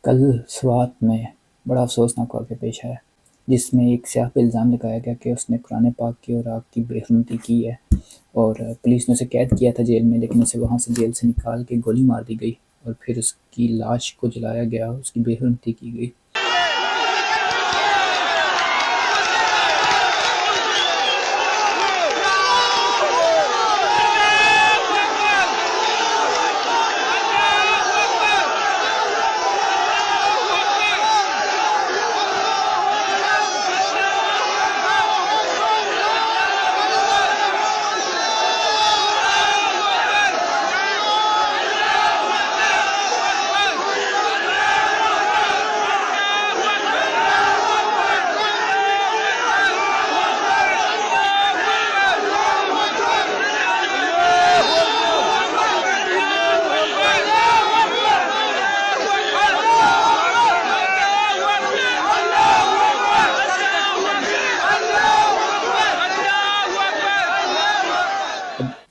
کل سوات میں بڑا افسوسناک واقعہ پیش آیا، جس میں ایک سیاح پہ الزام لگایا گیا کہ اس نے قرآن پاک کی اور آگ کی بے حرمتی کی ہے، اور پولیس نے اسے قید کیا تھا جیل میں، لیکن اسے وہاں سے جیل سے نکال کے گولی مار دی گئی اور پھر اس کی لاش کو جلایا گیا، اس کی بے حرمتی کی گئی۔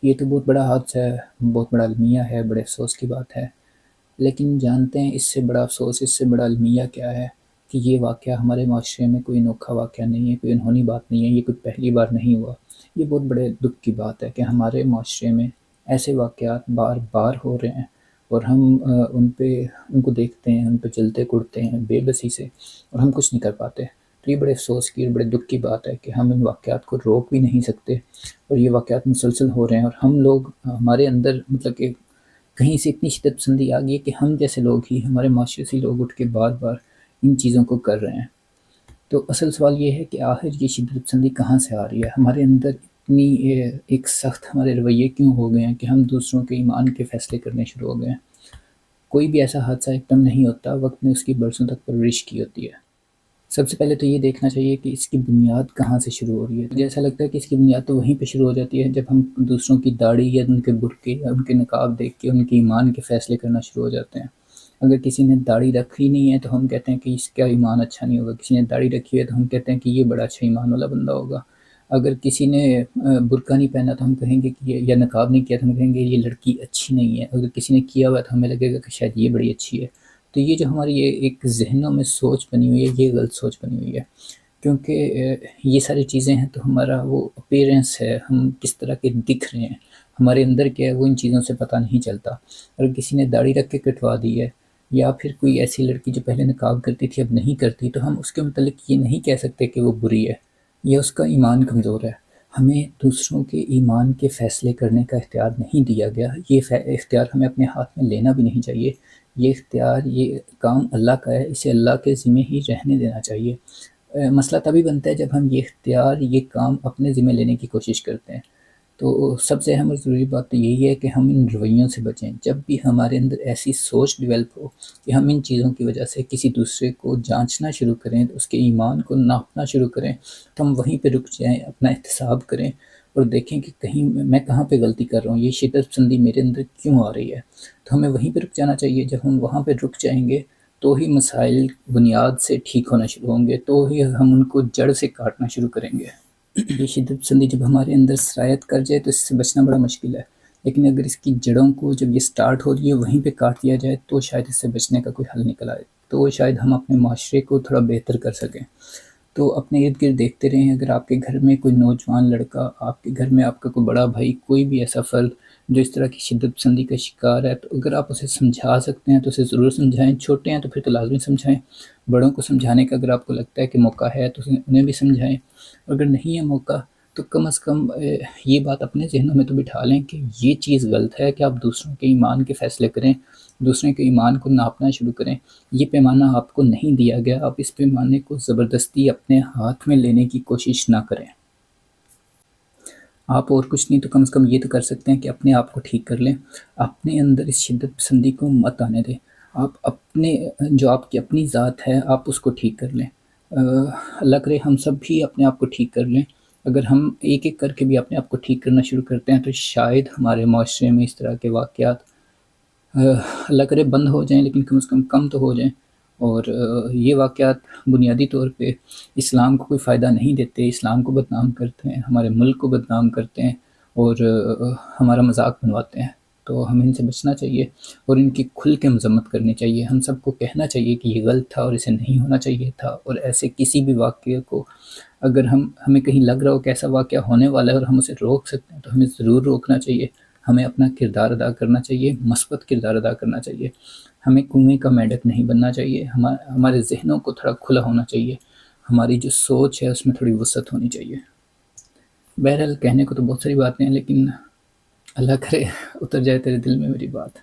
یہ تو بہت بڑا حادثہ ہے، بہت بڑا المیہ ہے، بڑے افسوس کی بات ہے، لیکن جانتے ہیں اس سے بڑا افسوس، اس سے بڑا المیہ کیا ہے؟ کہ یہ واقعہ ہمارے معاشرے میں کوئی انوکھا واقعہ نہیں ہے، کوئی انہونی بات نہیں ہے، یہ کوئی پہلی بار نہیں ہوا۔ یہ بہت بڑے دکھ کی بات ہے کہ ہمارے معاشرے میں ایسے واقعات بار بار ہو رہے ہیں، اور ہم ان کو دیکھتے ہیں، ان پہ چلتے کڑتے ہیں بے بسی سے، اور ہم کچھ نہیں کر پاتے۔ تو یہ بڑے افسوس کی اور بڑے دکھ کی بات ہے کہ ہم ان واقعات کو روک بھی نہیں سکتے، اور یہ واقعات مسلسل ہو رہے ہیں، اور ہم لوگ، ہمارے اندر مطلب کہ کہیں سے اتنی شدت پسندی آ گئی ہے کہ ہم جیسے لوگ ہی، ہمارے معاشرے سے لوگ اٹھ کے بار بار ان چیزوں کو کر رہے ہیں۔ تو اصل سوال یہ ہے کہ آخر یہ شدت پسندی کہاں سے آ رہی ہے؟ ہمارے اندر اتنی ایک سخت ہمارے رویے کیوں ہو گئے ہیں کہ ہم دوسروں کے ایمان کے فیصلے کرنے شروع ہو گئے ہیں؟ کوئی بھی ایسا حادثہ ایک دم نہیں ہوتا، وقت نے اس کی برسوں تک پرورش کی ہوتی ہے۔ سب سے پہلے تو یہ دیکھنا چاہیے کہ اس کی بنیاد کہاں سے شروع ہو رہی ہے۔ مجھے ایسا لگتا ہے کہ اس کی بنیاد تو وہیں پہ شروع ہو جاتی ہے جب ہم دوسروں کی داڑھی یا ان کے برقعے یا ان کے نقاب دیکھ کے ان کے ایمان کے فیصلے کرنا شروع ہو جاتے ہیں۔ اگر کسی نے داڑھی رکھی نہیں ہے تو ہم کہتے ہیں کہ اس کا ایمان اچھا نہیں ہوگا، کسی نے داڑھی رکھی ہے تو ہم کہتے ہیں کہ یہ بڑا اچھا ایمان والا بندہ ہوگا۔ اگر کسی نے برقع نہیں پہنا تو ہم کہیں گے کہ یا نقاب نہیں کیا تو ہم کہیں گے یہ لڑکی اچھی نہیں ہے، اگر کسی نے کیا ہوا تو ہمیں لگے گا کہ شاید یہ بڑی اچھی ہے۔ تو یہ جو ہماری یہ ایک ذہنوں میں سوچ بنی ہوئی ہے، یہ غلط سوچ بنی ہوئی ہے، کیونکہ یہ ساری چیزیں ہیں تو ہمارا وہ اپیرنس ہے، ہم کس طرح کے دکھ رہے ہیں، ہمارے اندر کیا ہے وہ ان چیزوں سے پتہ نہیں چلتا۔ اگر کسی نے داڑھی رکھ کے کٹوا دی ہے، یا پھر کوئی ایسی لڑکی جو پہلے نقاب کرتی تھی اب نہیں کرتی، تو ہم اس کے متعلق یہ نہیں کہہ سکتے کہ وہ بری ہے یا اس کا ایمان کمزور ہے۔ ہمیں دوسروں کے ایمان کے فیصلے کرنے کا اختیار نہیں دیا گیا، یہ اختیار ہمیں اپنے ہاتھ میں لینا بھی نہیں چاہیے۔ یہ اختیار، یہ کام اللہ کا ہے، اسے اللہ کے ذمہ ہی رہنے دینا چاہیے۔ مسئلہ تبھی بنتا ہے جب ہم یہ اختیار، یہ کام اپنے ذمہ لینے کی کوشش کرتے ہیں۔ تو سب سے اہم اور ضروری بات تو یہی ہے کہ ہم ان رویوں سے بچیں۔ جب بھی ہمارے اندر ایسی سوچ ڈیولپ ہو کہ ہم ان چیزوں کی وجہ سے کسی دوسرے کو جانچنا شروع کریں، اس کے ایمان کو ناپنا شروع کریں، تو ہم وہیں پہ رک جائیں، اپنا احتساب کریں اور دیکھیں کہ کہیں میں کہاں پہ غلطی کر رہا ہوں، یہ شدت پسندی میرے اندر کیوں آ رہی ہے۔ تو ہمیں وہیں پہ رک جانا چاہیے۔ جب ہم وہاں پہ رک جائیں گے تو ہی مسائل بنیاد سے ٹھیک ہونا شروع ہوں گے، تو ہی ہم ان کو جڑ سے کاٹنا شروع کریں گے۔ یہ شدت پسندی جب ہمارے اندر سرایت کر جائے تو اس سے بچنا بڑا مشکل ہے، لیکن اگر اس کی جڑوں کو جب یہ سٹارٹ ہو رہی ہے وہیں پہ کاٹ دیا جائے تو شاید اس سے بچنے کا کوئی حل نکل آئے، تو شاید ہم اپنے معاشرے کو تھوڑا بہتر کر سکیں۔ تو اپنے ارد گرد دیکھتے رہیں، اگر آپ کے گھر میں کوئی نوجوان لڑکا، آپ کے گھر میں آپ کا کوئی بڑا بھائی، کوئی بھی ایسا فرد جو اس طرح کی شدت پسندی کا شکار ہے، تو اگر آپ اسے سمجھا سکتے ہیں تو اسے ضرور سمجھائیں۔ چھوٹے ہیں تو پھر تو لازمی سمجھائیں، بڑوں کو سمجھانے کا اگر آپ کو لگتا ہے کہ موقع ہے تو انہیں بھی سمجھائیں، اگر نہیں ہے موقع تو کم از کم یہ بات اپنے ذہنوں میں تو بٹھا لیں کہ یہ چیز غلط ہے کہ آپ دوسروں کے ایمان کے فیصلے کریں، دوسروں کے ایمان کو ناپنا شروع کریں۔ یہ پیمانہ آپ کو نہیں دیا گیا، آپ اس پیمانے کو زبردستی اپنے ہاتھ میں لینے کی کوشش نہ کریں۔ آپ اور کچھ نہیں تو کم از کم یہ تو کر سکتے ہیں کہ اپنے آپ کو ٹھیک کر لیں، اپنے اندر اس شدت پسندی کو مت آنے دیں۔ آپ اپنے جو آپ کی اپنی ذات ہے آپ اس کو ٹھیک کر لیں۔ اللہ کرے ہم سب بھی اپنے آپ کو ٹھیک کر لیں۔ اگر ہم ایک ایک کر کے بھی اپنے آپ کو ٹھیک کرنا شروع کرتے ہیں تو شاید ہمارے معاشرے میں اس طرح کے واقعات اللہ کرے بند ہو جائیں، لیکن کم از کم تو ہو جائیں۔ اور یہ واقعات بنیادی طور پہ اسلام کو کوئی فائدہ نہیں دیتے، اسلام کو بدنام کرتے ہیں، ہمارے ملک کو بدنام کرتے ہیں اور ہمارا مذاق بنواتے ہیں۔ تو ہمیں ان سے بچنا چاہیے اور ان کی کھل کے مذمت کرنی چاہیے. ہم سب کو کہنا چاہیے کہ یہ غلط تھا اور اسے نہیں ہونا چاہیے تھا. اور ایسے کسی بھی واقعے کو اگر ہمیں کہیں لگ رہا ہو کہ ایسا واقعہ ہونے والا ہے اور ہم اسے روک سکتے ہیں تو ہمیں ضرور روکنا چاہیے. ہمیں اپنا کردار ادا کرنا چاہیے، مثبت کردار ادا کرنا چاہیے. ہمیں کنویں کا میڈک نہیں بننا چاہیے. ہمارے ذہنوں کو تھوڑا کھلا ہونا چاہیے. ہماری جو سوچ ہے اس میں تھوڑی وسعت ہونی چاہیے. بہرحال کہنے کو تو بہت ساری باتیں ہیں، لیکن اللہ کرے اتر جائے تیرے دل میں میری بات.